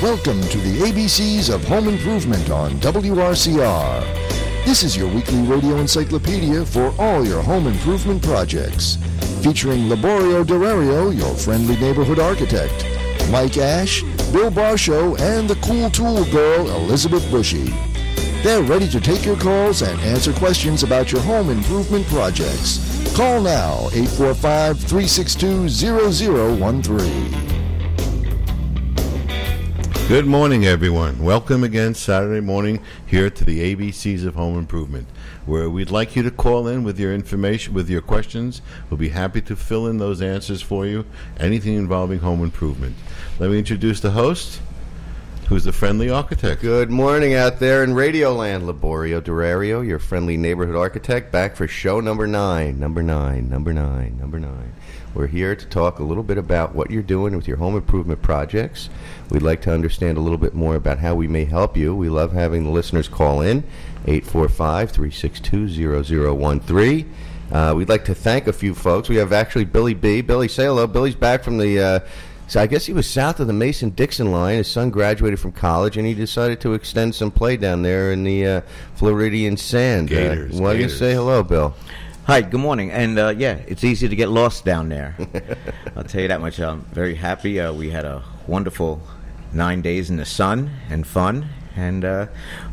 Welcome to the ABCs of Home Improvement on WRCR. This is your weekly radio encyclopedia for all your home improvement projects. Featuring Laborio Durario, your friendly neighborhood architect, Mike Ash, Bill Barshow, and the cool tool girl, Elizabeth Bushy. They're ready to take your calls and answer questions about your home improvement projects. Call now, 845-362-0013. Good morning, everyone. Welcome again Saturday morning here to the ABCs of Home Improvement, where we'd like you to call in with your information, with your questions. We'll be happy to fill in those answers for you, anything involving home improvement. Let me introduce the host, who's the friendly architect. Good morning out there in Radio Land. Laborio Durario, your friendly neighborhood architect, back for show number 9. Number 9. We're here to talk a little bit about what you're doing with your home improvement projects. We'd like to understand a little bit more about how we may help you. We love having the listeners call in, 845-362-0013. We'd like to thank a few folks. We have actually Billy B. Billy, say hello. Billy's back from the... So I guess he was south of the Mason-Dixon line. His son graduated from college, and he decided to extend some play down there in the Floridian sand. Gators. Why do you say hello, Bill? Hi, good morning. And, it's easy to get lost down there. I'll tell you that much. I'm very happy. We had a wonderful 9 days in the sun and fun, and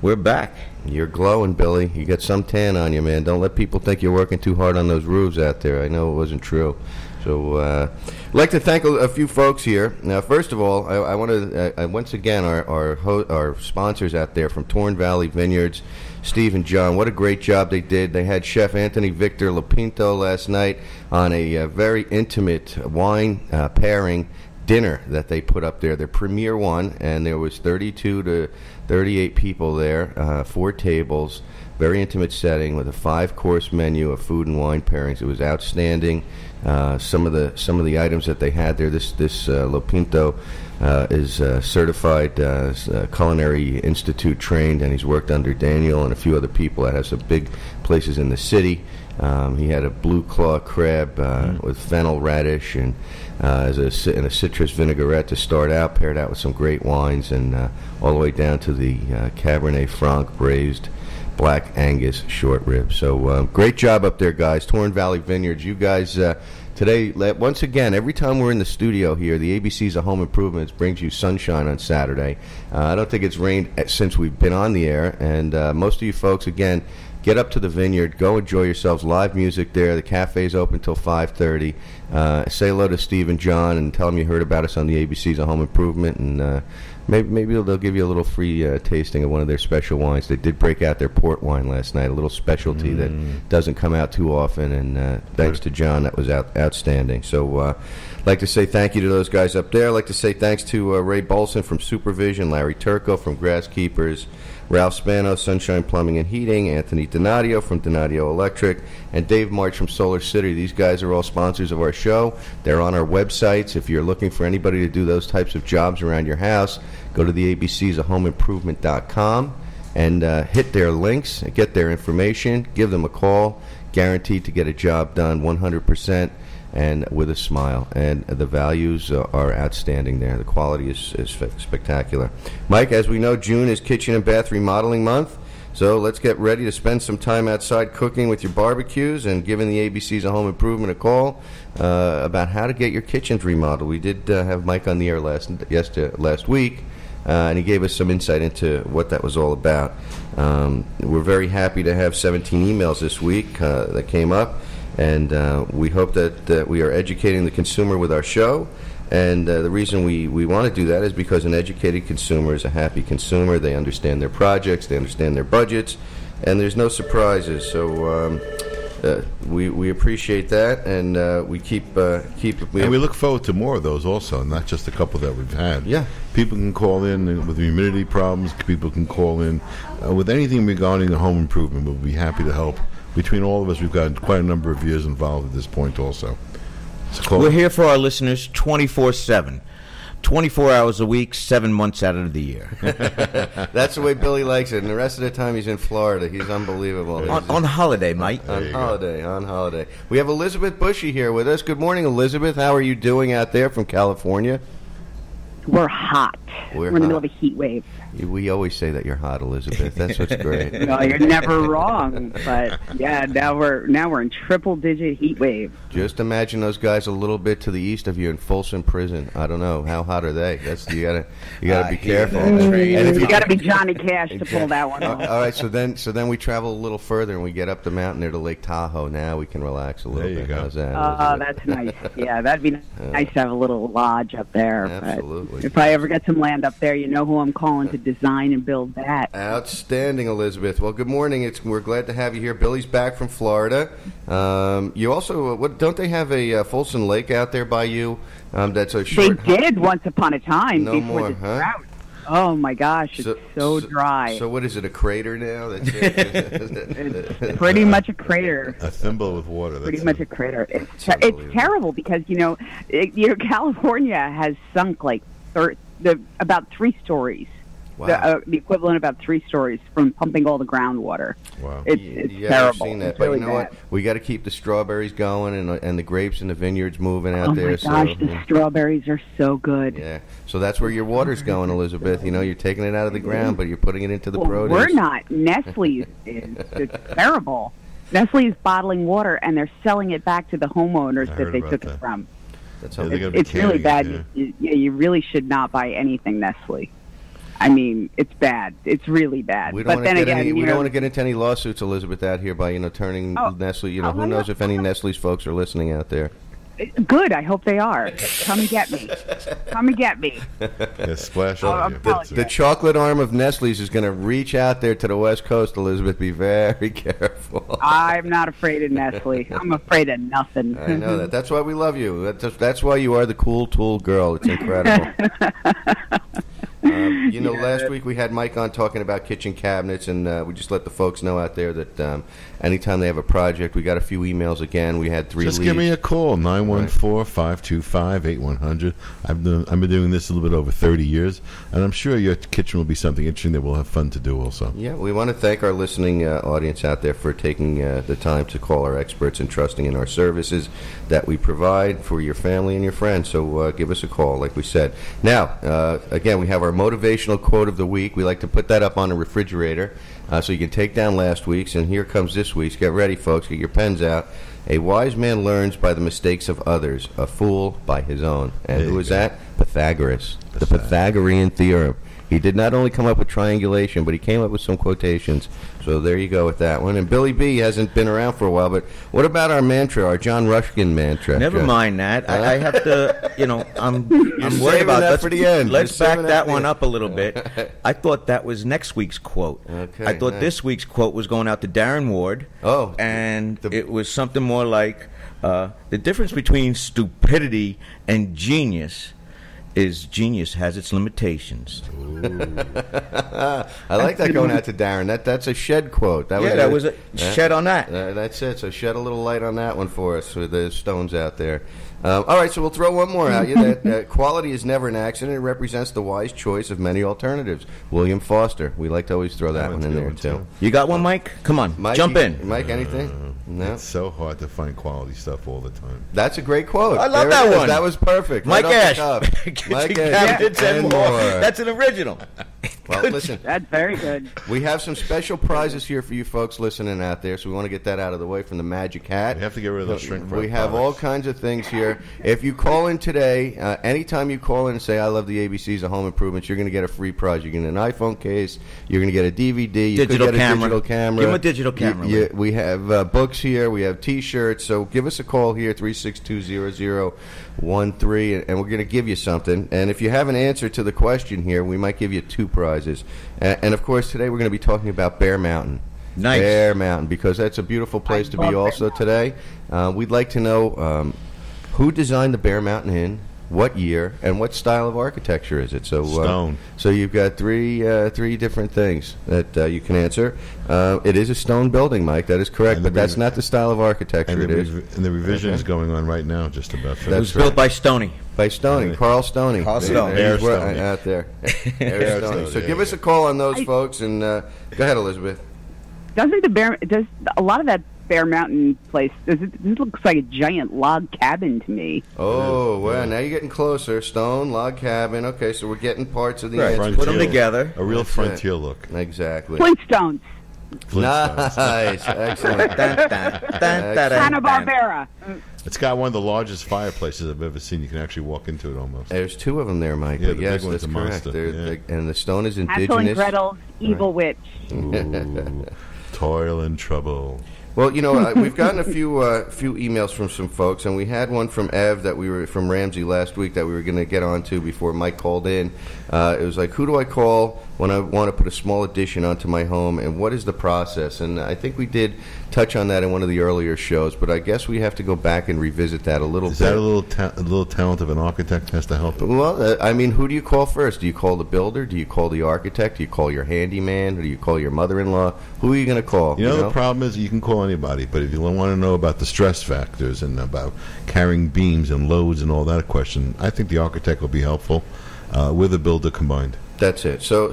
we're back. You're glowing, Billy. You got some tan on you, man. Don't let people think you're working too hard on those roofs out there. I know it wasn't true. So I'd like to thank a few folks here. Now, first of all, I want to, once again, our sponsors out there from Torn Valley Vineyards, Steve and John. What a great job they did. They had Chef Anthony Victor Lapinto last night on a very intimate wine pairing dinner that they put up there, their premier one, and there was 32 to 38 people there, 4 tables, very intimate setting with a 5-course menu of food and wine pairings. It was outstanding. Some of the items that they had there, this Lopinto is certified Culinary Institute trained, and he's worked under Daniel and a few other people that have some big places in the city. He had a blue claw crab with fennel radish and in a citrus vinaigrette to start out, paired out with some great wines, and all the way down to the Cabernet Franc braised Black Angus short rib. So great job up there, guys. Torn Valley Vineyards. You guys today, once again, every time we're in the studio here, the ABCs of Home Improvements brings you sunshine on Saturday. I don't think it's rained since we've been on the air, and most of you folks, again, get up to the vineyard, go enjoy yourselves. Live music there. The cafe's open till 5:30. Say hello to Steve and John and tell them you heard about us on the ABCs of Home Improvement, and maybe they'll give you a little free tasting of one of their special wines. They did break out their port wine last night, a little specialty that doesn't come out too often, and thanks to John, that was outstanding. So I'd like to say thank you to those guys up there. I'd like to say thanks to Ray Bolson from Supervision, Larry Turco from Grasskeepers, Ralph Spano, Sunshine Plumbing and Heating, Anthony Donadio from Donadio Electric, and Dave March from Solar City. These guys are all sponsors of our show. They're on our websites. If you're looking for anybody to do those types of jobs around your house, go to the ABCs of HomeImprovement.com and hit their links, get their information, give them a call. Guaranteed to get a job done 100% and with a smile. And the values are outstanding there. The quality is spectacular. Mike, as we know, June is Kitchen and Bath Remodeling Month. So let's get ready to spend some time outside cooking with your barbecues and giving the ABCs of Home Improvement a call about how to get your kitchens remodeled. We did have Mike on the air last week, and he gave us some insight into what that was all about. We're very happy to have 17 emails this week that came up, and we hope that we are educating the consumer with our show. And the reason we want to do that is because an educated consumer is a happy consumer. They understand their projects, they understand their budgets, and there's no surprises. So we appreciate that, and we keep. And we look forward to more of those also, not just a couple that we've had. Yeah. People can call in with humidity problems. People can call in with anything regarding the home improvement. We'll be happy to help. Between all of us, we've got quite a number of years involved at this point also. So we're here for our listeners 24/7. 24 hours a week, 7 months out of the year. That's the way Billy likes it. And the rest of the time he's in Florida. He's unbelievable. On holiday, Mike. On holiday. We have Elizabeth Bushy here with us. Good morning, Elizabeth. How are you doing out there from California? We're hot. We're in the middle of a heat wave. We always say that you're hot, Elizabeth. That's what's great. No, you're never wrong. But yeah, now we're in triple-digit heat wave. Just imagine those guys a little bit to the east of you in Folsom Prison. I don't know how hot are they. You gotta be careful. And if you got to be Johnny Cash to pull that one off. All right, so then we travel a little further and we get up the mountain there to Lake Tahoe. Now we can relax a little bit. Go. How's that? Oh, that's nice. Yeah, that'd be nice to have a little lodge up there. Absolutely. But if I ever get some land up there, you know who I'm calling to design and build that. Outstanding, Elizabeth. Well, good morning. We're glad to have you here. Billy's back from Florida. You also, don't they have a Folsom Lake out there by you? That's a short. They did once upon a time no before more, the drought. Oh my gosh, it's so dry. So what is it? A crater now? That's It's pretty much a crater. A thimble with water. Pretty much a crater. It's terrible because California has sunk like about 3 stories. Wow. The equivalent of about 3 stories from pumping all the groundwater. Wow. It's yeah, terrible. I've seen that. It's But really you know bad. what? We got to keep the strawberries going and the grapes and the vineyards moving out there. Oh my gosh, the strawberries are so good. Yeah. So that's where your water's going, Elizabeth. You're taking it out of the ground, but you're putting it into the produce. We're not. Nestle is. It's terrible. Nestle is bottling water, and they're selling it back to the homeowners that they took it from. That's It's really bad. You really should not buy anything Nestle. I mean, it's bad. It's really bad. We don't but then again, we don't want to get into any lawsuits, Elizabeth, out here by turning Nestle. Who knows if any Nestle's folks are listening out there. Good. I hope they are. Come and get me. Come and get me. Yeah, splash on you. The chocolate arm of Nestle's is going to reach out there to the West Coast, Elizabeth. Be very careful. I'm not afraid of Nestle. I'm afraid of nothing. I know that. That's why we love you. That's why you are the cool tool girl. It's incredible. Last week we had Mike on talking about kitchen cabinets, and we just let the folks know out there that anytime they have a project, we got a few emails again. We had 3 Just leads. give me a call, 914-525-8100. I've been doing this a little bit over 30 years, and I'm sure your kitchen will be something interesting that we'll have fun to do also. Yeah, we want to thank our listening audience out there for taking the time to call our experts and trusting in our services that we provide for your family and your friends. So give us a call, like we said. Now, again, we have our motivational quote of the week. We like to put that up on the refrigerator so you can take down last week's. And here comes this week's. Get ready, folks. Get your pens out. A wise man learns by the mistakes of others, a fool by his own. And who is that? Pythagoras. The Pythagorean theorem. He did not only come up with triangulation, but he came up with some quotations. So there you go with that one. And Billy B hasn't been around for a while, but what about our mantra, our John Ruskin mantra? Never mind that. I have to, I'm worried saving about that for the end. Let's You're back saving that that one for up a little bit. I thought that was next week's quote. Okay, I thought this week's quote was going out to Darren Ward. Oh. And it was something more like, the difference between stupidity and genius is genius has its limitations. I like that going out to Darren. That's a Shed quote. That was a shed on that. That's it. So shed a little light on that one for us with the stones out there. All right, so we'll throw one more at you. That quality is never an accident. It represents the wise choice of many alternatives. William Foster. We like to always throw that one in there, too. You got one, Mike? Come on, Mike, jump in. Mike, anything? No? It's so hard to find quality stuff all the time. That's a great quote. I love There it that is. one. That was perfect. Mike right Ash. Kitchen cabinets and more. That's an original. Well, listen. That's very good. We have some special prizes here for you folks listening out there, so we want to get that out of the way from the Magic Hat. We have to get rid of those shrink wrap We have all products. kinds of things here. If you call in today, anytime you call in and say, I love the ABCs of Home Improvements, you're going to get a free prize. You're going to get an iPhone case. You're going to get a DVD. You Digital could get camera. a digital camera. Give 'em a digital camera. We have books here. We have T-shirts. So give us a call here, 362-0013, and we're going to give you something. And if you have an answer to the question here, we might give you 2 prizes. And of course, today we're going to be talking about Bear Mountain. Nice. Bear Mountain, because that's a beautiful place to be also today. We'd like to know who designed the Bear Mountain Inn, what year, and what style of architecture is it? So Stone. So you've got three different things that you can answer. It is a stone building, Mike. That is correct, but that's not the style of architecture it is. And the revision is going on right now, just about. It was built by Stoney. By Stoney, Carl Stoney. Carl Stoney. He's Air Stoney. out there. Air Stoney. Stoney, So yeah, give us a call on those folks, and go ahead, Elizabeth. Does a lot of that Bear Mountain place. This looks like a giant log cabin to me. Oh, well, now you're getting closer. Stone, log cabin. Okay, so we're getting parts of the Right, answer. put them together. A real frontier look. Exactly. Flintstones. Nice. Excellent. Hanna-Barbera. It's got one of the largest fireplaces I've ever seen. You can actually walk into it almost. There's two of them there, Mike. Yeah, but the yes, big one's that's a correct. monster. And the stone is Hansel and indigenous. Gretel's Evil Witch. Ooh, toil and trouble. Well, we've gotten a few emails from some folks, and we had one from Ev from Ramsey last week that we were going to get onto before Mike called in. It was like, who do I call when I want to put a small addition onto my home, and what is the process? And I think we did touch on that in one of the earlier shows, but I guess we have to go back and revisit that a little bit. Is that a little talent of an architect has to help? Well, who do you call first? Do you call the builder? Do you call the architect? Do you call your handyman? Or do you call your mother-in-law? Who are you going to call? The problem is you can call anybody, but if you want to know about the stress factors and about carrying beams and loads and all that question, I think the architect will be helpful with the builder combined. That's it. So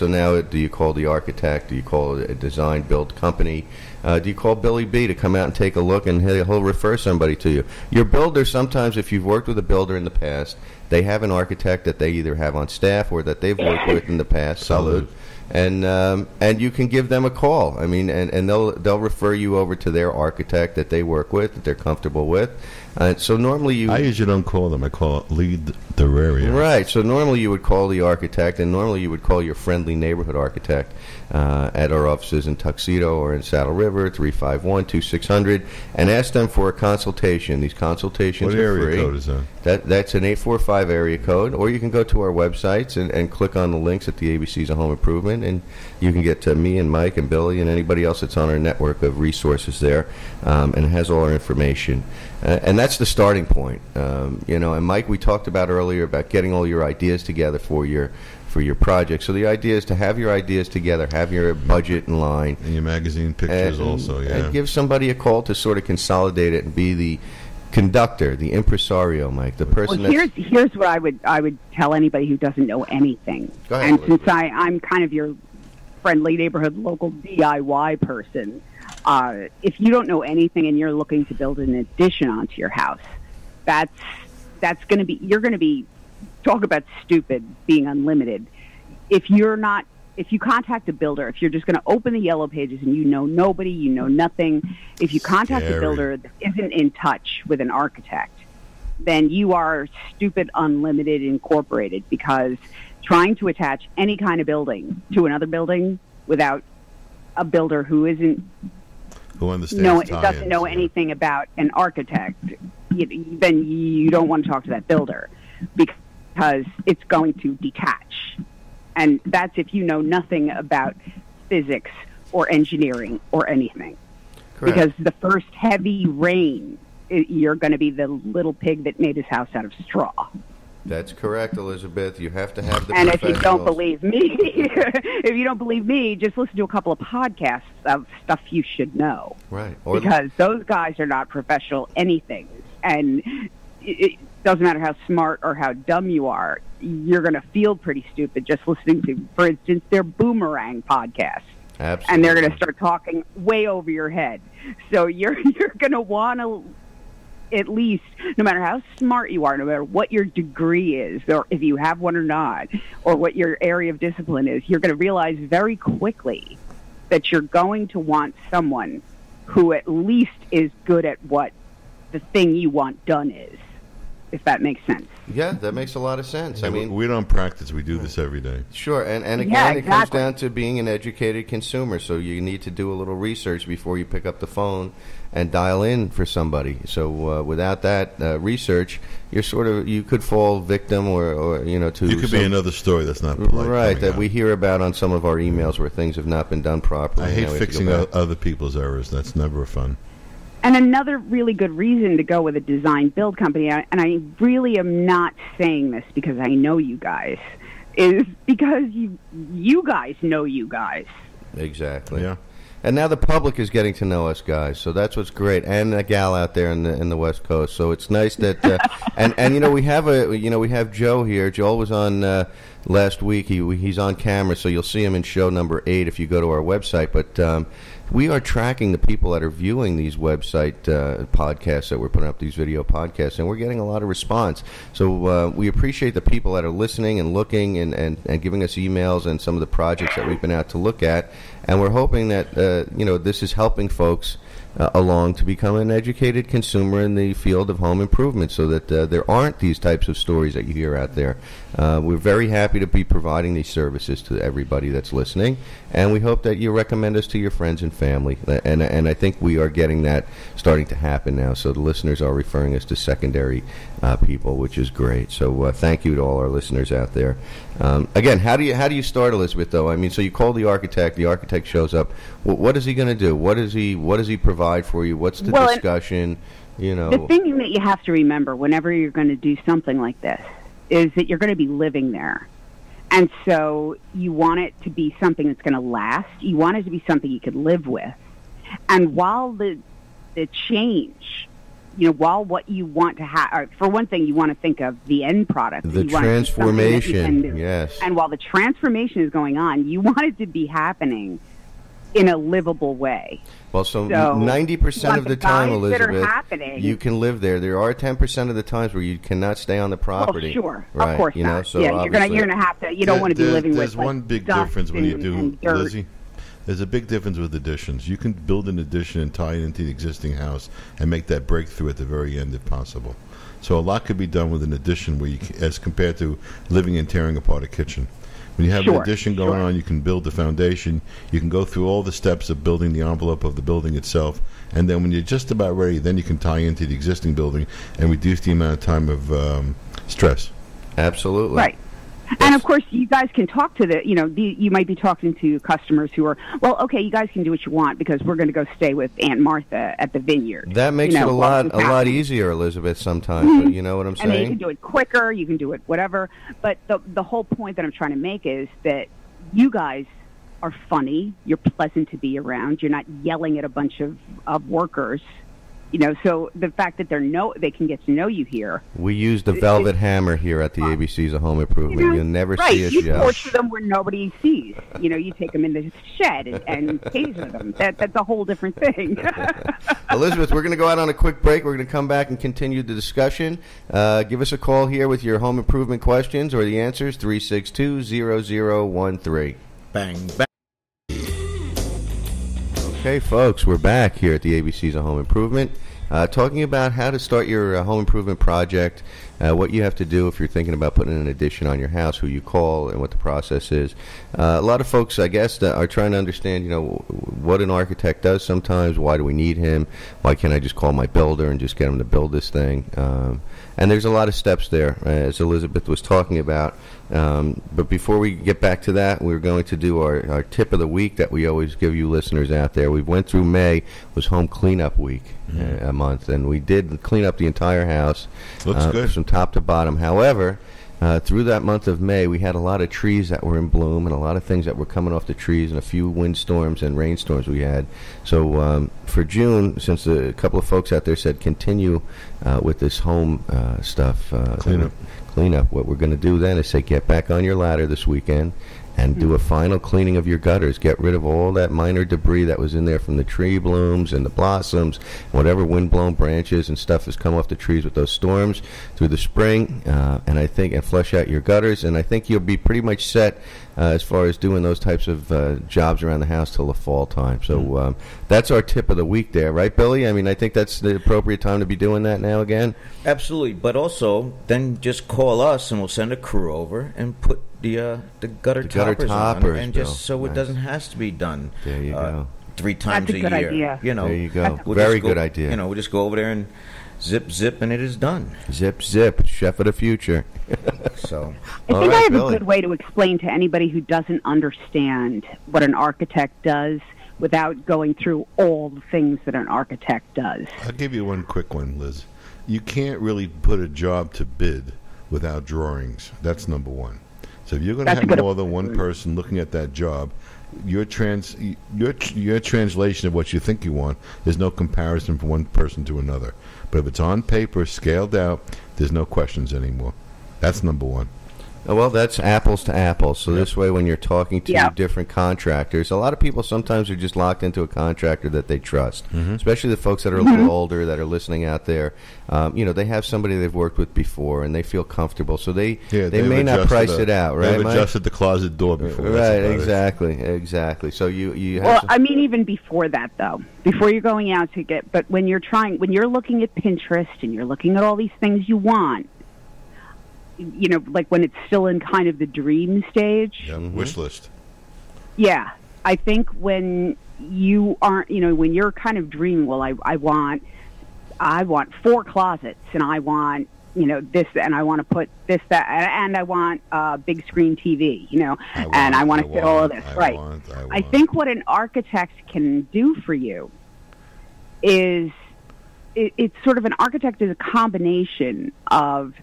now do you call the architect? Do you call a design build company? Do you call Billy B to come out and take a look, and he'll refer somebody to you? Your builder, sometimes if you've worked with a builder in the past, they have an architect that they either have on staff or that they've worked with in the past. Salud. And you can give them a call. I mean, and they'll refer you over to their architect that they work with, that they're comfortable with. So normally I usually don't call them. I call lead the area. Right. So normally you would call the architect, and normally you would call your friendly neighborhood architect at our offices in Tuxedo or in Saddle River, 351-2600, and ask them for a consultation. These consultations are free. What area code is that? That's an 845 area code, or you can go to our websites and click on the links at the ABCs of Home Improvement, and you can get to me and Mike and Billy and anybody else that's on our network of resources there, and it has all our information. And that's the starting point. And Mike, we talked about earlier about getting all your ideas together for your project. So the idea is to have your ideas together, have your budget in line. And your magazine pictures also, yeah. And give somebody a call to sort of consolidate it and be the conductor, the impresario, Mike, the person. Well, here's what I would tell anybody who doesn't know anything. Go ahead, and Elizabeth. since I'm kind of your friendly neighborhood local DIY person, if you don't know anything and you're looking to build an addition onto your house, that's going to be, you're going to be, talk about stupid being unlimited. If you contact a builder, if you're just going to open the yellow pages and you know nobody, you know nothing, if you contact a builder that isn't in touch with an architect, then you are Stupid Unlimited Incorporated, because trying to attach any kind of building to another building without a builder who doesn't know anything about an architect, then you don't want to talk to that builder, because it's going to detach. And that's if you know nothing about physics or engineering or anything. Correct. Because the first heavy rain, you're going to be the little pig that made his house out of straw. That's correct, Elizabeth. You have to have the And professionals. if you don't believe me, just listen to a couple of podcasts of stuff you should know. Right. Because those guys are not professional anything. And it doesn't matter how smart or how dumb you are, you're going to feel pretty stupid just listening to, for instance, their Boomerang podcast. Absolutely. And they're going to start talking way over your head. So you're going to want to, at least, no matter how smart you are, no matter what your degree is, or if you have one or not, or what your area of discipline is, you're going to realize very quickly that you're going to want someone who at least is good at what the thing you want done is, if that makes sense. Yeah, that makes a lot of sense. Yeah, I mean, we don't practice. We do this every day. Sure, and again, Yeah, It comes exactly. down to being an educated consumer. So you need to do a little research before you pick up the phone and dial in for somebody. So without that research, you could fall victim or to. You could be another story that's not polite. Right, that out. we hear about on some of our emails where things have not been done properly. I hate Now we have to fixing go back. other people's errors. That's never fun. And another really good reason to go with a design build company, and I really am not saying this because I know you guys, is because you guys know you guys. Exactly. Yeah. And now the public is getting to know us guys, so that's what's great. And a gal out there in the West Coast, so it's nice that. And we have Joe here. Joel was on last week. He's on camera, so you'll see him in show number 8 if you go to our website. But we are tracking the people that are viewing these website podcasts that we're putting up, these video podcasts, and we're getting a lot of response. So we appreciate the people that are listening and looking and giving us emails and some of the projects that we've been out to look at. And we're hoping that this is helping folks along to become an educated consumer in the field of home improvement, so that there aren't these types of stories that you hear out there. We're very happy to be providing these services to everybody that's listening, and we hope that you recommend us to your friends and family. And I think we are getting that starting to happen now. So the listeners are referring us to secondary people, which is great. So thank you to all our listeners out there. Again, how do you start, Elizabeth? Though, I mean, so you call the architect shows up. What is he going to do? What does he provide for you? What's the discussion? The thing that you have to remember whenever you're going to do something like this is that you're going to be living there. And so you want it to be something that's going to last. You want it to be something you can live with. And while the change, while what you want to have, for one thing, you want to think of the end product. The transformation, yes. And while the transformation is going on, you want it to be happening in a livable way. Well, so 90% of the time, Elizabeth, you can live there. There are 10% of the times where you cannot stay on the property. Oh, sure. Right. Of course not. So you're gonna have to. You don't want to be living with. There's one big difference when you do, Lizzie. There's a big difference with additions. You can build an addition and tie it into the existing house and make that breakthrough at the very end if possible. So a lot could be done with an addition as compared to living and tearing apart a kitchen. When you have an addition going on, you can build the foundation. You can go through all the steps of building the envelope of the building itself. And then when you're just about ready, then you can tie into the existing building and reduce the amount of time of stress. Absolutely. Right. And, of course, you guys can talk to you might be talking to customers who are, well, okay, you guys can do what you want because we're going to go stay with Aunt Martha at the vineyard. That makes it a lot easier, Elizabeth, sometimes. Mm-hmm. But you know what I'm saying? I mean, you can do it quicker, you can do it whatever. But the whole point that I'm trying to make is that you guys are funny. You're pleasant to be around. You're not yelling at a bunch of workers. So the fact that they can get to know you here. We use the velvet hammer here at the ABCs of Home Improvement. You'll never see us yell. You torture them where nobody sees. You take them in the shed and taser them. That's a whole different thing. Elizabeth, we're going to go out on a quick break. We're going to come back and continue the discussion. Give us a call here with your home improvement questions or the answers, 362-0013. Bang, bang. Okay, folks, we're back here at the ABCs of Home Improvement, talking about how to start your home improvement project, what you have to do if you're thinking about putting an addition on your house, who you call, and what the process is. A lot of folks, I guess, that are trying to understand, what an architect does sometimes. Why do we need him? Why can't I just call my builder and just get him to build this thing? And there's a lot of steps there, as Elizabeth was talking about. But before we get back to that, we're going to do our tip of the week that we always give you listeners out there. We went through May, was home cleanup week, a month, and we did clean up the entire house. Looks good. From top to bottom. However, through that month of May, we had a lot of trees that were in bloom and a lot of things that were coming off the trees and a few windstorms and rainstorms we had. So for June, since a couple of folks out there said continue with this home stuff, cleanup, what we're going to do then is say get back on your ladder this weekend and do a final cleaning of your gutters. Get rid of all that minor debris that was in there from the tree blooms and the blossoms, whatever wind-blown branches and stuff has come off the trees with those storms through the spring, and flush out your gutters. And I think you'll be pretty much set as far as doing those types of jobs around the house till the fall time. So that's our tip of the week there, right, Billy? I mean, I think that's the appropriate time to be doing that now again. Absolutely, but also then just call us and we'll send a crew over and put the gutter toppers on, and just so it doesn't have to be done. There you go. 3 times a year. That's a good idea. There you go. Very good idea. We'll just go over there and zip, and it is done. Zip, chef of the future. So I think I have a good way to explain to anybody who doesn't understand what an architect does without going through all the things that an architect does. I'll give you one quick one, Liz. You can't really put a job to bid without drawings. That's number one. So if you're going to have more than one person looking at that job, your translation of what you think you want is no comparison from one person to another. But if it's on paper, scaled out, there's no questions anymore. That's number one. Well, that's apples to apples. So this way, when you're talking to different contractors, a lot of people sometimes are just locked into a contractor that they trust, especially the folks that are a little older that are listening out there. They have somebody they've worked with before, and they feel comfortable. So they may not price it out, right? They've adjusted the closet door before. Right, exactly. So you have well, I mean, even before that, though, before you're going out to get, but when you're looking at Pinterest and you're looking at all these things you want, like when it's still in kind of the dream stage. Yeah, wish list. Yeah. I think when you aren't, when you're kind of dreaming, well, I want 4 closets, and I want, this, and I want to put this, that, and I want a big screen TV, and I want to fit all of this. Right. I think what an architect can do for you is, it's sort of, an architect is a combination of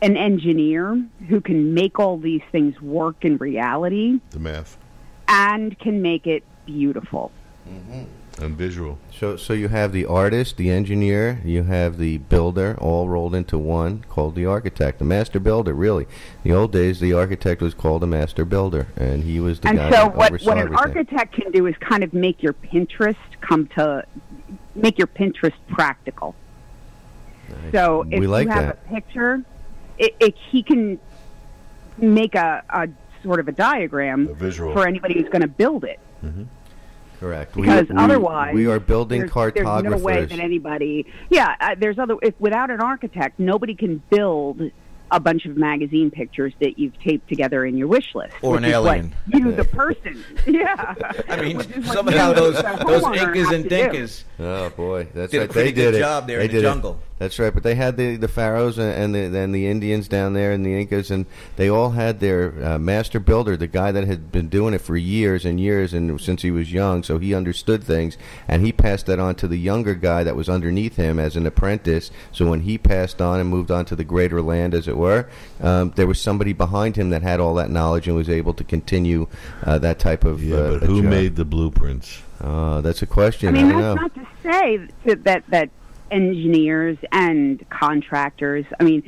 an engineer who can make all these things work in reality. The math. And can make it beautiful. And visual. So you have the artist, the engineer, you have the builder, all rolled into one, called the architect, the master builder, really. In the old days, the architect was called a master builder, and he was the guy that oversaw everything. And so what an architect can do is kind of make your Pinterest practical. Nice. So if you have a picture, he can make a sort of a diagram for anybody who's going to build it. Correct. Because otherwise, we are building cartographers. There's no way that anybody. Without an architect, nobody can build a bunch of magazine pictures that you've taped together in your wish list. Or an alien. You, the person. Yeah. I mean, somehow those Incas and Dinkas. Oh, boy. That's did right. A pretty they did good it. job there they in the jungle. It. That's right. But they had the pharaohs and the Indians down there and the Incas, and they all had their master builder, the guy that had been doing it for years and years, and since he was young, so he understood things, and he passed that on to the younger guy that was underneath him as an apprentice. So when he passed on and moved on to the greater land, as it were, there was somebody behind him that had all that knowledge and was able to continue that type of but who made the blueprints? That's a question. I mean, don't know. Not to say that engineers and contractors, I mean,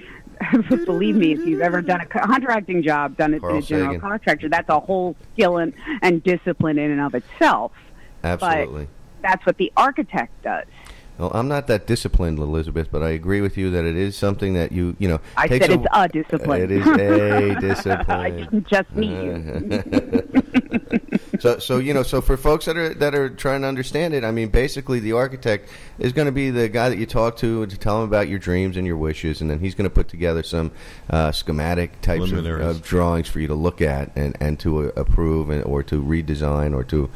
believe me, if you've ever done a contracting job, done it in a general contractor, that's a whole skill and discipline in and of itself. Absolutely. But that's what the architect does. Well, I'm not that disciplined, Elizabeth, but I agree with you that it is something that I said it's a discipline. It is a discipline. I didn't just mean you. So for folks that are trying to understand it, I mean, basically the architect is going to be the guy that you talk to tell him about your dreams and your wishes, and then he's going to put together some schematic types of drawings for you to look at and to approve or to redesign or to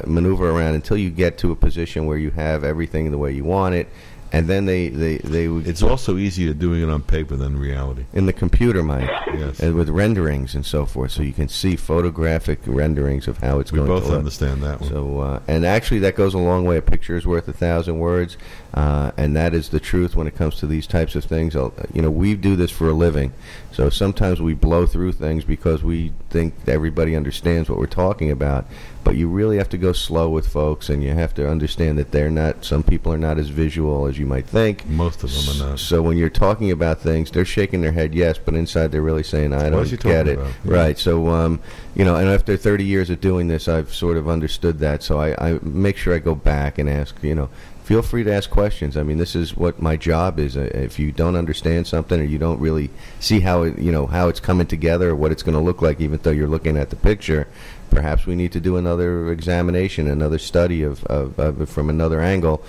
maneuver around until you get to a position where you have everything the way you want it. And then they It's also easier doing it on paper than reality. In the computer, Mike. Yes. And with renderings and so forth, so you can see photographic renderings of how it's going to look. We both understand that one. So, and actually, that goes a long way. A picture is worth 1,000 words, and that is the truth when it comes to these types of things. We do this for a living, so sometimes we blow through things because we think everybody understands what we're talking about. But you really have to go slow with folks, and you have to understand that some people are not as visual as you might think. Most of them are not. So when you're talking about things, they're shaking their head yes, but inside they're really saying, I don't get it. Yeah. Right. So, and after 30 years of doing this, I've sort of understood that. So I make sure I go back and ask, feel free to ask questions. I mean, this is what my job is. If you don't understand something or you don't really see how it's coming together or what it's going to look like, even though you're looking at the picture, perhaps we need to do another examination, another study of it from another angle,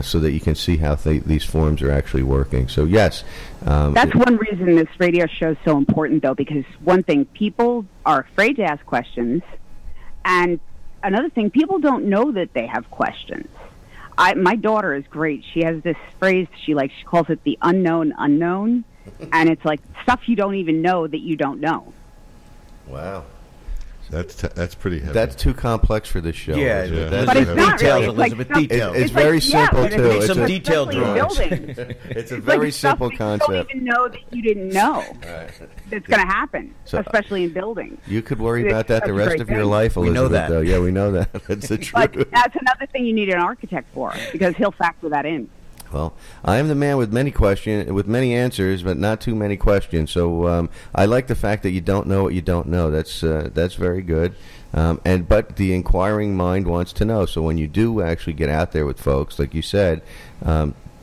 so that you can see how these forms are actually working. So yes, that's one reason this radio show is so important, though, because one thing, people are afraid to ask questions, and another thing, people don't know that they have questions. My daughter is great. She has this phrase she calls it the unknown unknown, and it's like stuff you don't even know that you don't know. Wow. That's pretty heavy. That's too complex for this show. Yeah, but it's not really. Elizabeth, details. It's very simple too. It's some detailed drawings. It's a very simple concept. You don't even know that you didn't know. Right. It's going to happen, especially in buildings. You could worry about that the rest of your life, Elizabeth. We know that. Yeah, we know that. That's the truth. But that's another thing you need an architect for, because he'll factor that in. Well, I am the man with many answers, but not too many questions. So I like the fact that you don't know what you don't know. That's very good. But the inquiring mind wants to know. So when you do actually get out there with folks, like you said,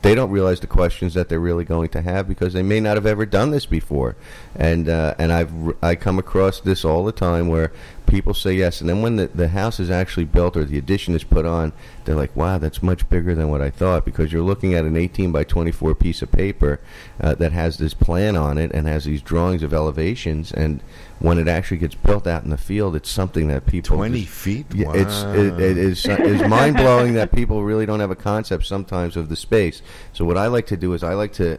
they don't realize the questions that they're really going to have because they may not have ever done this before. And I come across this all the time where people say yes, and then when the house is actually built or the addition is put on, they're like, wow, that's much bigger than what I thought, because you're looking at an 18 by 24 piece of paper that has this plan on it and has these drawings of elevations, and when it actually gets built out in the field, it's something that people 20 feet? Wow. It is mind-blowing that people really don't have a concept sometimes of the space. So what I like to do is I like to,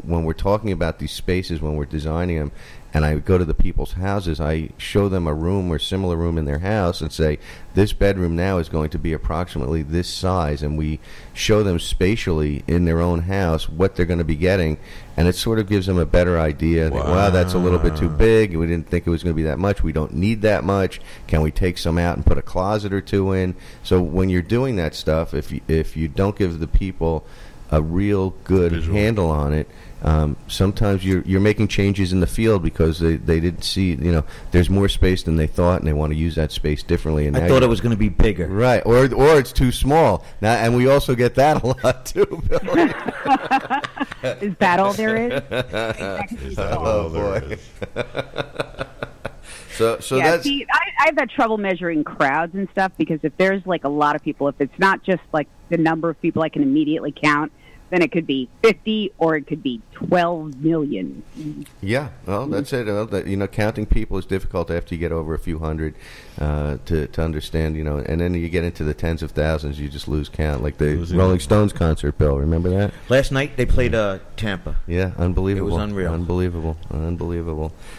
when we're talking about these spaces, when we're designing them, and I go to the people's houses, I show them a room or similar room in their house and say, this bedroom now is going to be approximately this size, and we show them spatially in their own house what they're going to be getting, and it sort of gives them a better idea. Wow, that's a little bit too big. We didn't think it was going to be that much. We don't need that much. Can we take some out and put a closet or two in? So when you're doing that stuff, if you don't give the people a real good handle on it, sometimes you're making changes in the field because they didn't see, there's more space than they thought, and they want to use that space differently. And I thought it was going to be bigger, right? Or it's too small. Now, and we also get that a lot too, Billy. Is that all there is? Oh boy. So yeah, that's. See, I have that trouble measuring crowds and stuff, because if there's like a lot of people, if it's not just like the number of people I can immediately count, then it could be 50 or it could be 12 million. Yeah, well, that's it. Counting people is difficult after you get over a few hundred to understand, and then you get into the tens of thousands, you just lose count. Like the Rolling Stones concert, Bill, remember that? Last night they played Tampa. Yeah, unbelievable. It was unreal. Unbelievable.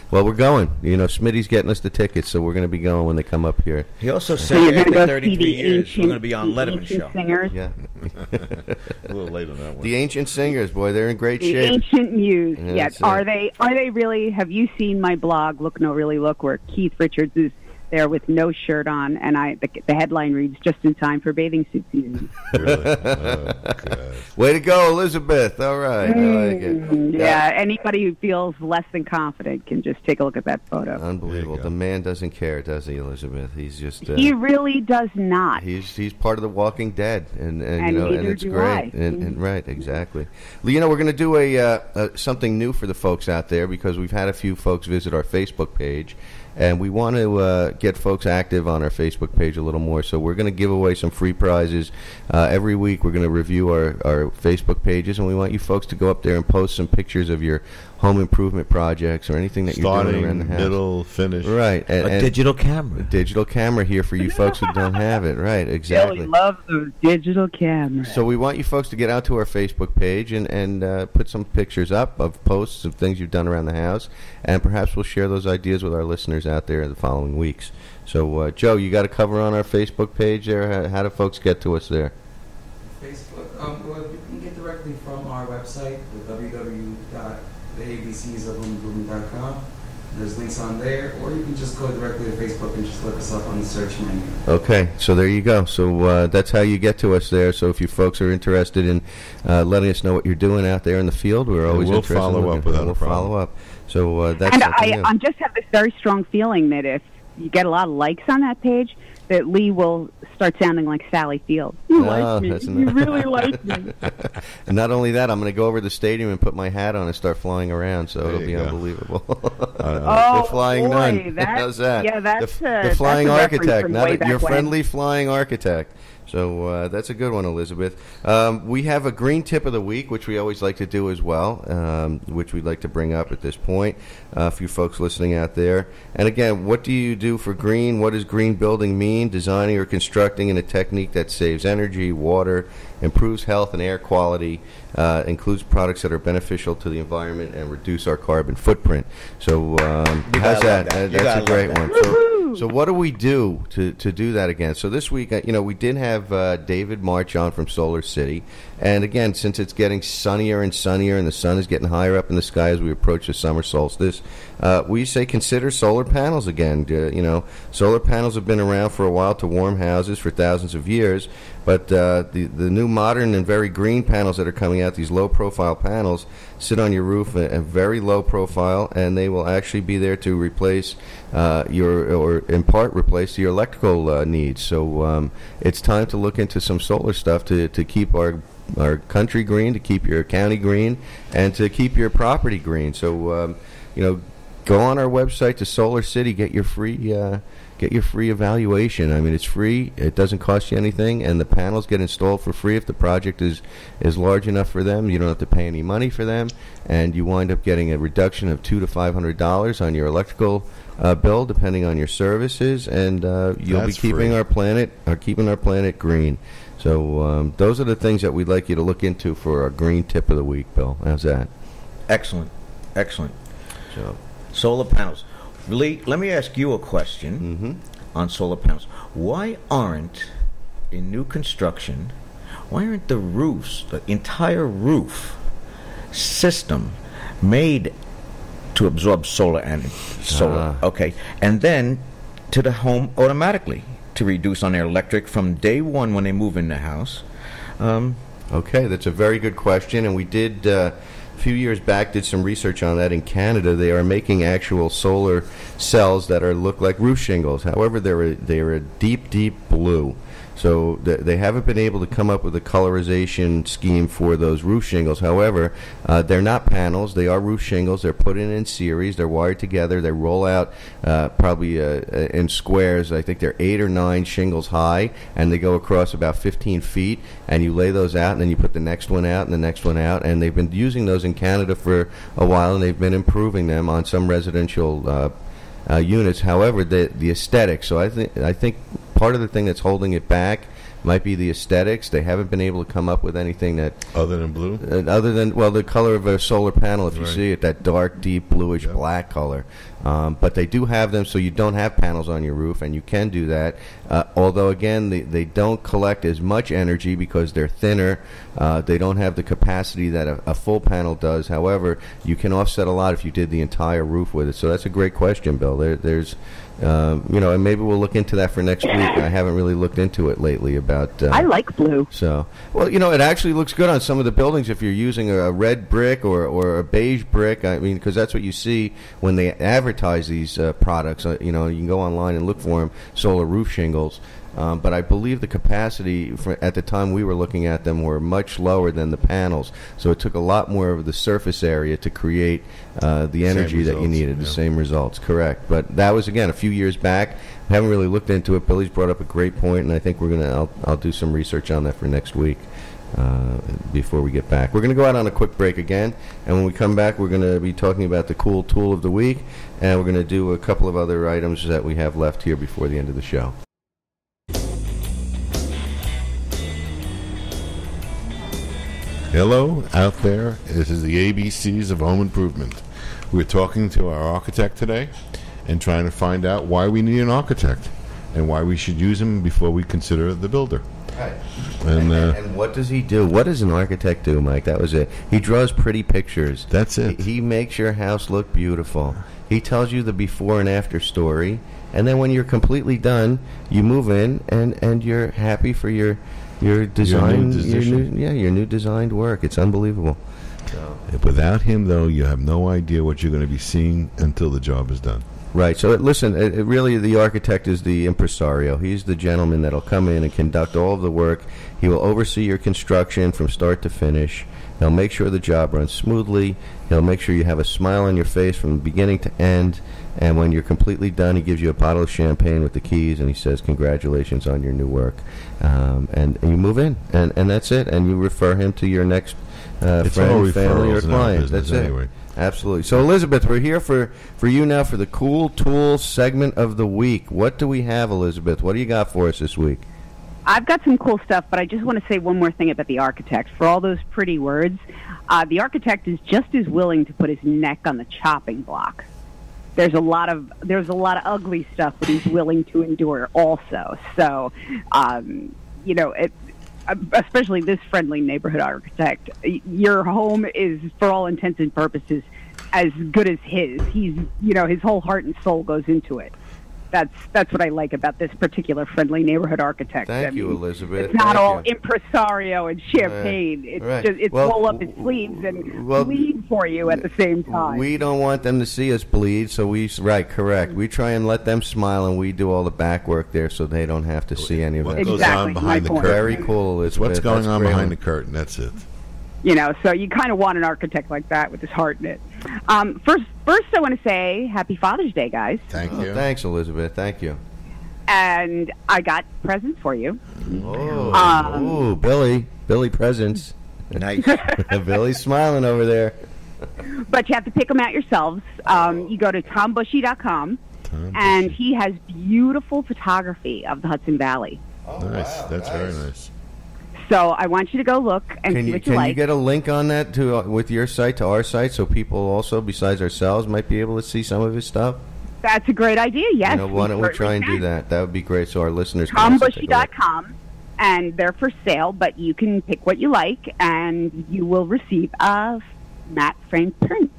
Well, we're going. Smitty's getting us the tickets, so we're going to be going when they come up here. He also So you're said going to after go see 33 the years we're going to be on the Letterman's show. Singers? Yeah. A little late on that one. The Ancient Singers, boy, they're in great The shape. Ancient Muse. Yeah, Yes. Are they really? Have you seen my blog, Look No Really Look, where Keith Richards is there with no shirt on, and the headline reads, "Just in time for bathing suit season." Really? Oh, God. Way to go, Elizabeth. All right. I like it. Yeah, anybody who feels less than confident can just take a look at that photo. Unbelievable. The man doesn't care, does he, Elizabeth? He's just... he really does not. He's part of the Walking Dead, and neither it's do great. I. And right, exactly. We're going to do something new for the folks out there, because we've had a few folks visit our Facebook page, and we want to get folks active on our Facebook page a little more. So we're going to give away some free prizes. Every week we're going to review our Facebook pages, and we want you folks to go up there and post some pictures of your home improvement projects or anything that you're doing around the house. Middle, finish. Right. A digital camera. Digital camera here for you folks who don't have it. Right, exactly. Billy loves those digital cameras. So we want you folks to get out to our Facebook page and put some pictures up of posts of things you've done around the house, and perhaps we'll share those ideas with our listeners out there in the following weeks. So, Joe, you got a cover on our Facebook page there? How do folks get to us there? Facebook. Well, you can get directly from our website, www.theabcsofhomeimprovement.com. There's links on there, or you can just go directly to Facebook and just look us up on the search menu. Okay, so there you go. So that's how you get to us there. So if you folks are interested in letting us know what you're doing out there in the field, we're always interested. We'll follow up without a problem. We'll follow up. So that's and something new. I just have this very strong feeling that if you get a lot of likes on that page, that Lee will start sounding like Sally Field. You like me. You really like me. And not only that, I'm going to go over to the stadium and put my hat on and start flying around, so it'll be unbelievable. The flying nun. How's that? Yeah, that's the flying that's a architect, from not way back your when. friendly flying architect. So that's a good one, Elizabeth. We have a green tip of the week, which we always like to do as well, which we'd like to bring up at this point. A few folks listening out there. And again, what do you do for green? What does green building mean? Designing or constructing in a technique that saves energy, water, improves health and air quality, includes products that are beneficial to the environment and reduce our carbon footprint. So how's that? That's a great one. So what do we do to do that again? So this week, we did have David March on from Solar City. And again, since it's getting sunnier and sunnier and the sun is getting higher up in the sky as we approach the summer solstice, we say consider solar panels again. Solar panels have been around for a while to warm houses for thousands of years. But the new modern and very green panels that are coming out, these low-profile panels, sit on your roof and very low profile, and they will actually be there to replace or in part replace your electrical needs. So it's time to look into some solar stuff to keep our country green, to keep your county green, and to keep your property green. So go on our website to Solar City, get your free evaluation. I mean, it's free. It doesn't cost you anything, and the panels get installed for free if the project is large enough for them. You don't have to pay any money for them, and you wind up getting a reduction of $200 to $500 on your electrical bill, depending on your services, and you'll be keeping our planet green. So those are the things that we'd like you to look into for our green tip of the week, Bill. How's that? Excellent. So, solar panels. Lee, let me ask you a question on solar panels. Why aren't, in new construction, the roofs, the entire roof system, made to absorb solar energy? Okay, and then to the home automatically to reduce on their electric from day one when they move in the house? Okay, that's a very good question, and we did a few years back did some research on that in Canada. They are making actual solar cells that look like roof shingles. However, they're a deep blue. So they haven't been able to come up with a colorization scheme for those roof shingles. However, they're not panels. They are roof shingles. They're put in series. They're wired together. They roll out probably in squares. I think they're 8 or 9 shingles high, and they go across about 15 feet. And you lay those out, and then you put the next one out and the next one out. And they've been using those in Canada for a while, and they've been improving them on some residential units. However, the aesthetics. So I think part of the thing that's holding it back might be the aesthetics. They haven't been able to come up with anything that other than blue, the color of a solar panel. If you see it, that dark, deep bluish black color. But they do have them, so you don't have panels on your roof, and you can do that. Although again, they don't collect as much energy because they're thinner. They don't have the capacity that a full panel does. However, you can offset a lot if you did the entire roof with it. So that's a great question, Bill. There's and maybe we'll look into that for next week. I haven't really looked into it lately about... I like blue. So, well, it actually looks good on some of the buildings if you're using a red brick or a beige brick. I mean, because that's what you see when they advertise these products. You can go online and look for them, solar roof shingles. But I believe the capacity at the time we were looking at them were much lower than the panels. So it took a lot more of the surface area to create the energy that you needed, the same results. Correct. But that was, again, a few years back. We haven't really looked into it. Billy's brought up a great point, and I think I'll do some research on that for next week before we get back. We're going to go out on a quick break again, and when we come back, we're going to be talking about the cool tool of the week, and we're going to do a couple of other items that we have left here before the end of the show. Hello out there. This is the ABCs of home improvement. We're talking to our architect today and trying to find out why we need an architect and why we should use him before we consider the builder. Right. And what does he do? What does an architect do, Mike? That was it. He draws pretty pictures. That's it. He makes your house look beautiful. He tells you the before and after story, and then when you're completely done, you move in and you're happy for your design, your new designed work. It's unbelievable. So. Without him, though, you have no idea what you're going to be seeing until the job is done. Right. So listen, really, the architect is the impresario. He's the gentleman that'll come in and conduct all of the work. He will oversee your construction from start to finish. He'll make sure the job runs smoothly. He'll make sure you have a smile on your face from beginning to end. And when you're completely done, he gives you a bottle of champagne with the keys, and he says, "Congratulations on your new work." And you move in, and that's it. And you refer him to your next friend, family, or client. That's it. Anyway. Absolutely. So, Elizabeth, we're here for you now for the Cool Tool segment of the week. What do we have, Elizabeth? What do you got for us this week? I've got some cool stuff, but I just want to say one more thing about the architect. For all those pretty words, the architect is just as willing to put his neck on the chopping block. There's a lot of ugly stuff that he's willing to endure also. So, especially this friendly neighborhood architect, your home is, for all intents and purposes, as good as his. He's, his whole heart and soul goes into it. That's what I like about this particular friendly neighborhood architect. Thank you, Elizabeth. It's not Thank all you. impresario and champagne. It's Right. just it's Well, roll up its sleeves and bleed for you at the same time. We don't want them to see us bleed, so correct. We try and let them smile, and we do all the back work there, so they don't have to see any of What that. goes on behind the my curtain? Very cool, It's Elizabeth. what's going That's on great. behind the curtain. That's it. So you kind of want an architect like that with his heart in it. First, I want to say Happy Father's Day, guys. Thank you. Thanks, Elizabeth. Thank you. And I got presents for you. Oh, Billy presents. Nice. Billy's smiling over there. But you have to pick them out yourselves. You go to tombushy.com, and he has beautiful photography of the Hudson Valley. Nice. That's very nice. So I want you to go look and see what you Can like. you get a link on that with your site to our site, so people also, besides ourselves, might be able to see some of his stuff? That's a great idea, yes. Why don't we try and do that? That would be great, so our listeners can also take a look. tombushy.com, and they're for sale, but you can pick what you like, and you will receive a matte frame print.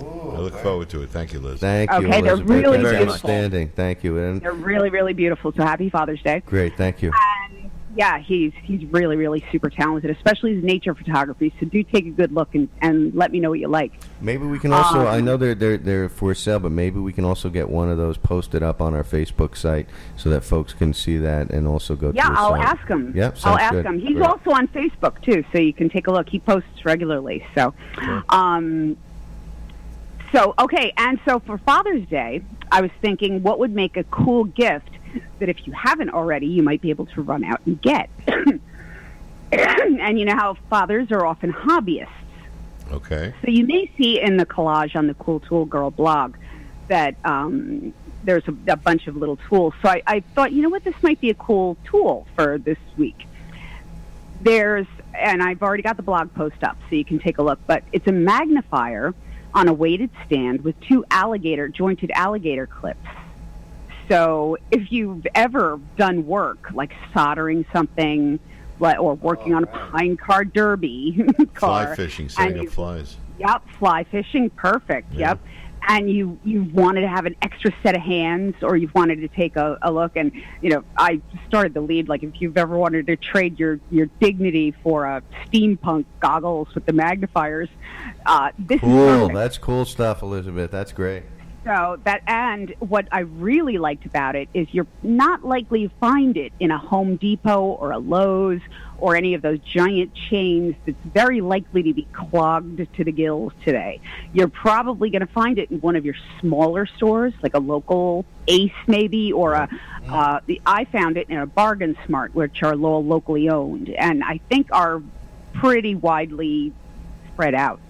I look forward to it. Thank you, Liz. Thank you, Okay, they're Elizabeth. really That's beautiful. outstanding. Thank you. And They're really, really beautiful, so happy Father's Day. great, thank you. And yeah, he's really, really super talented, especially his nature photography. So do take a good look and let me know what you like. Maybe we can also, I know they're for sale, but maybe we can also get one of those posted up on our Facebook site so that folks can see that and also go to Yeah, the I'll site. ask him. Yep, I'll sounds ask good. him. He's Great. also on Facebook too, so you can take a look. He posts regularly. So, okay, and so for Father's Day, I was thinking, what would make a cool gift that if you haven't already, you might be able to run out and get. And you know how fathers are often hobbyists. Okay. So you may see in the collage on the Cool Tool Girl blog that there's a bunch of little tools. So I thought, you know what, this might be a cool tool for this week. And I've already got the blog post up, so you can take a look, but it's a magnifier on a weighted stand with two jointed alligator clips. So if you've ever done work, like soldering something, or working on a pine car derby car. Fly fishing, setting and up flies. Yep, fly fishing, perfect, Yeah. yep. And you wanted to have an extra set of hands, or you've wanted to take a look, and, I started the lead, like, if you've ever wanted to trade your dignity for a steampunk goggles with the magnifiers, this is Cool. perfect. That's cool stuff, Elizabeth. That's great. So and what I really liked about it is you're not likely to find it in a Home Depot or a Lowe's or any of those giant chains that's very likely to be clogged to the gills today. You're probably going to find it in one of your smaller stores, like a local Ace maybe, or I found it in a Bargain Smart, which are locally owned, and I think are pretty widely spread out.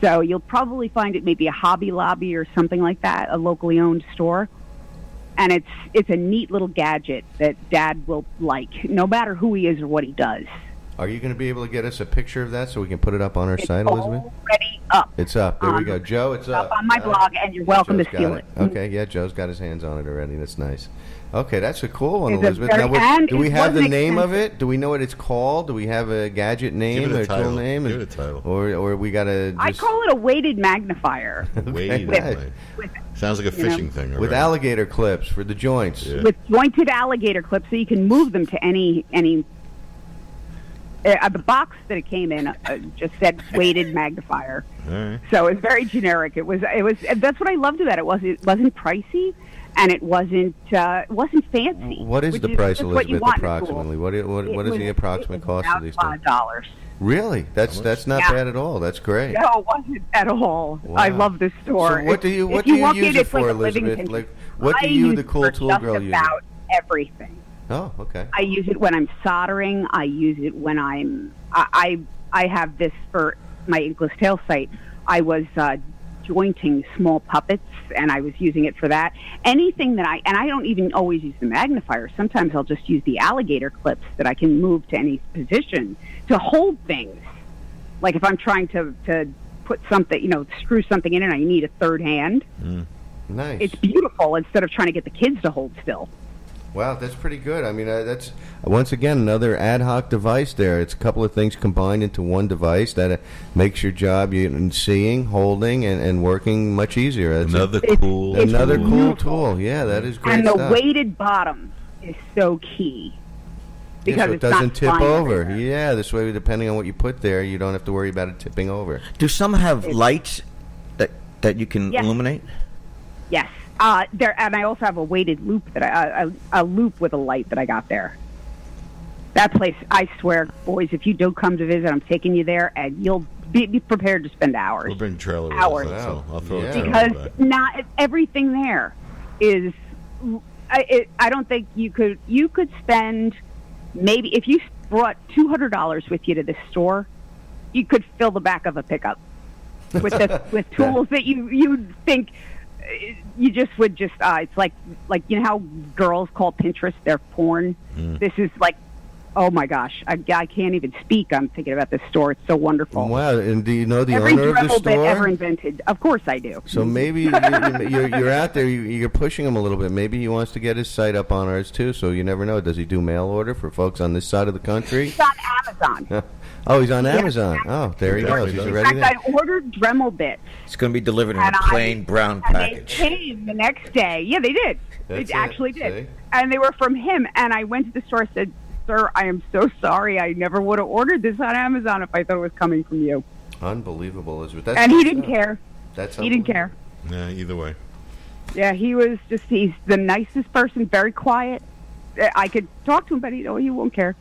So you'll probably find it maybe a Hobby Lobby or something like that, a locally owned store. And it's a neat little gadget that Dad will like, no matter who he is or what he does. Are you going to be able to get us a picture of that so we can put it up on our site, Elizabeth? Already up. It's up. There we go. Joe, it's up. Up on my blog, and you're welcome Joe's to steal got it. Okay, yeah, Joe's got his hands on it already. That's nice. Okay, that's a cool one, It's a Elizabeth. very- Now, and do we it have the wasn't name of expensive. it? Do we know what it's called? Do we have a gadget name Give it a or tool title. name? Give it a title. Or we got to I just... call it a weighted magnifier Wait, With- sounds like a fishing thing. with already. alligator clips for the joints. Yeah. with jointed alligator clips, so you can move them to any. The box that it came in just said weighted magnifier. All right. So it's very generic. It was. That's what I loved about it. It wasn't pricey, and it wasn't fancy. What is which the price, just what you Elizabeth, want in a tool. approximately? What is the approximate cost of these things? $5. Really? That's not Yeah. bad at all. That's great. No, it wasn't at all. Wow. I love this store. So what do you If you walk in, use it it's like for, a living Elizabeth? container. Like, what do I you, use the it Cool for Tool just Girl, use? about everything. Oh, okay. I use it when I'm soldering. I use it when I have this for my English Tale site. I was jointing small puppets, and I was using it for that. Anything that I don't even always use the magnifier. Sometimes I'll just use the alligator clips that I can move to any position to hold things. Like if I'm trying to put something, screw something in and I need a third hand. Nice. It's beautiful instead of trying to get the kids to hold still. Wow, that's pretty good. I mean, that's, once again, another ad hoc device there. It's a couple of things combined into one device that makes your job seeing, holding, and working much easier. Another cool tool. Yeah, that is great And the stuff. weighted bottom is so key. Because so it it's doesn't not tip flying over. everywhere. Yeah, this way, depending on what you put there, you don't have to worry about it tipping over. Do some have lights that you can Yes. illuminate? Yes. There, and I also have a weighted loop a loop with a light that I got there. That place, I swear, boys, if you do come to visit, I'm taking you there, and you'll be prepared to spend hours. We'll bring trailer Hours. wheels, so I'll throw Yeah. a trailer Because back. not everything there is. I don't think you could spend, maybe if you brought $200 with you to this store, you could fill the back of a pickup with tools that you think you just would just. It's like you know how girls call Pinterest their porn. This is like, oh my gosh, I can't even speak. I'm thinking about this store. It's so wonderful. Wow, and do you know the Every owner of the Dremel bit ever store? invented. Of course I do. So maybe you're out there, you're pushing him a little bit. Maybe he wants to get his site up on ours too, so you never know. Does he do mail order for folks on this side of the country? It's on Amazon. Oh, he's on Amazon. Oh, there he goes. He's In already fact, there. I ordered Dremel bits. It's going to be delivered in a And plain brown And package. they came the next day. Yeah, they did. That's They actually it. did. See? And they were from him. And I went to the store and said, "Sir, I am so sorry. I never would have ordered this on Amazon if I thought it was coming from you." Unbelievable, Elizabeth. That's And he good didn't stuff. care. That's He didn't care. Nah, either way. Yeah, he's the nicest person, very quiet. I could talk to him, but he won't care.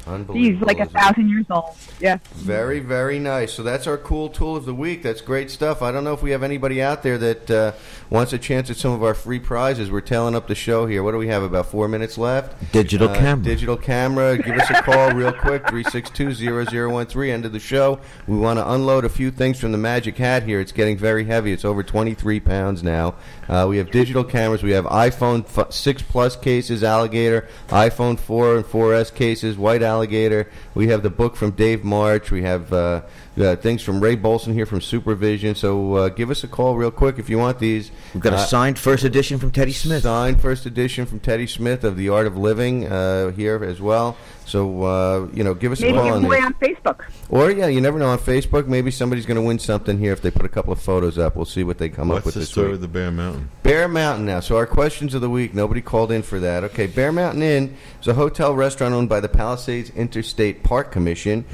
Unbelievable. He's like Elizabeth. 1,000 years old. Yeah. Very, very nice. So that's our cool tool of the week. That's great stuff. I don't know if we have anybody out there that wants a chance at some of our free prizes. We're tailing up the show here. What do we have? About 4 minutes left. Digital camera. Digital camera. Give us a call real quick. 362-0013. End of the show. We want to unload a few things from the magic hat here. It's getting very heavy. It's over 23 pounds now. We have digital cameras. We have iPhone 6 Plus cases, alligator, iPhone 4 and 4S cases, white alligator. We have the book from Dave March. We have things from Ray Bolson here from Supervision. So give us a call real quick if you want these. We've got a signed first edition from Teddy Smith. Signed first edition from Teddy Smith of The Art of Living here as well. So, give us Maybe a call give on them away these. on Facebook. Or, you never know, on Facebook, maybe somebody's going to win something here if they put a couple of photos up. We'll see what they come up What's with the this story week. with the Bear Mountain? Bear Mountain now. So our questions of the week. Nobody called in for that. Okay, Bear Mountain Inn is a hotel restaurant owned by the Palisades Interstate Park Commission,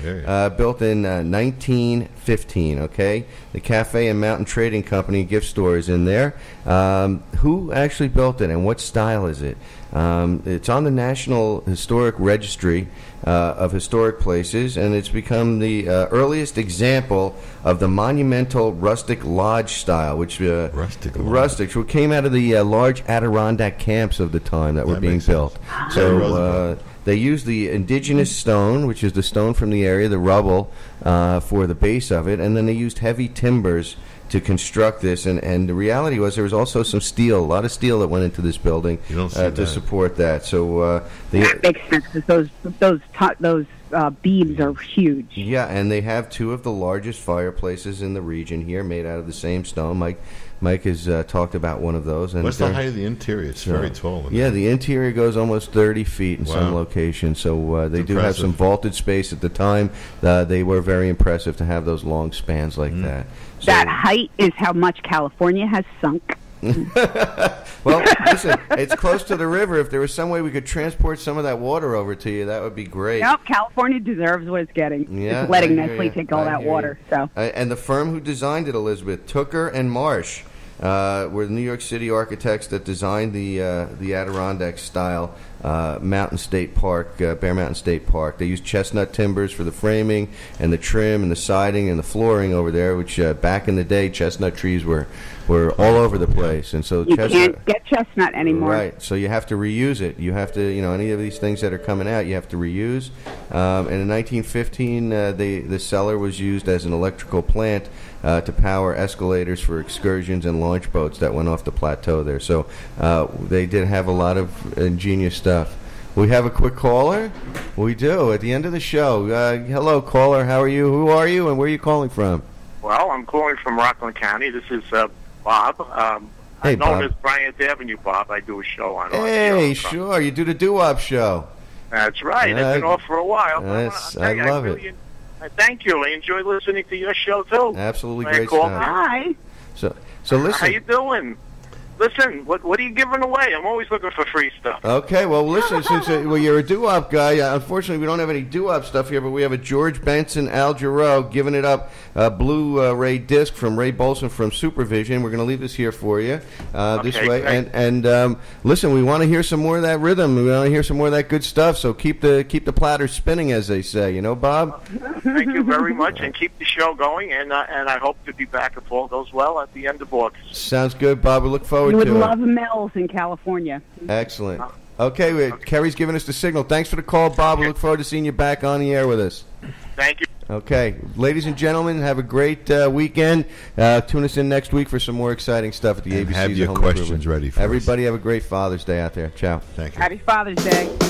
built in 1915. Okay, the cafe and mountain trading company gift store is in there. Who actually built it and what style is it? It's on the National Historic Registry of Historic Places, and it's become the earliest example of the monumental rustic lodge style, which rustic, which came out of the large Adirondack camps of the time that were That being makes built. sense. So they used the indigenous stone, which is the stone from the area, the rubble, for the base of it, and then they used heavy timbers to construct this, and the reality was there was also some steel, a lot of steel that went into this building to support that. So that makes sense because those beams are huge. Yeah, and they have two of the largest fireplaces in the region here, made out of the same stone. Mike has talked about one of those. And what's the height of the interior? It's very tall. Yeah, the interior goes almost 30 feet in some locations. So they do have some vaulted space at the time. They were very impressive to have those long spans like that. So, that height is how much California has sunk. well, listen, it's close to the river. If there was some way we could transport some of that water over to you, that would be great. Nope, California deserves what it's getting. Yeah, it's letting I hear Nestle you. take all that water. So, and the firm who designed it, Elizabeth, Tooker and Marsh, were the New York City architects that designed the Adirondack style Mountain State Park, Bear Mountain State Park. They used chestnut timbers for the framing and the trim and the siding and the flooring over there, which back in the day, chestnut trees were all over the place. And so you can't get chestnut anymore. Right, so you have to reuse it. You have to, any of these things that are coming out, you have to reuse. And in 1915, the cellar was used as an electrical plant to power escalators for excursions and launch boats that went off the plateau there. So they did have a lot of ingenious stuff. We have a quick caller? We do, at the end of the show. Hello, caller. How are you? Who are you, and where are you calling from? Well, I'm calling from Rockland County. This is Bob. Hey, known Bob. as Bryant Avenue, Bob. I do a show on Hey, RTO. sure. You do the doo-wop show. That's right. I've been off for a while. But I love it. Thank you. I enjoy listening to your show, too. Absolutely When I great call stuff. Hi. So listen. How you doing? Listen, what are you giving away? I'm always looking for free stuff. Okay, well, listen, since you're a doo-wop guy, unfortunately we don't have any doo-wop stuff here, but we have a George Benson Al Jarreau giving it up, Blu-ray disc from Ray Bolson from Supervision. We're going to leave this here for you this way. Great. And listen, we want to hear some more of that rhythm. We want to hear some more of that good stuff, so keep the platter spinning, as they say. You know, Bob? Thank you very much, and keep the show going, and I hope to be back if all goes well at the end of August. Sounds good, Bob. We look forward You would to it. love Mel's in California. Excellent. Okay, Kerry's giving us the signal. Thanks for the call, Bob. We look forward to seeing you back on the air with us. Thank you. Okay, ladies and gentlemen, have a great weekend. Tune us in next week for some more exciting stuff at the And ABC's have your Home questions Improvement. ready for us. Everybody have a great Father's Day out there. Ciao. Thank you. Happy Father's Day.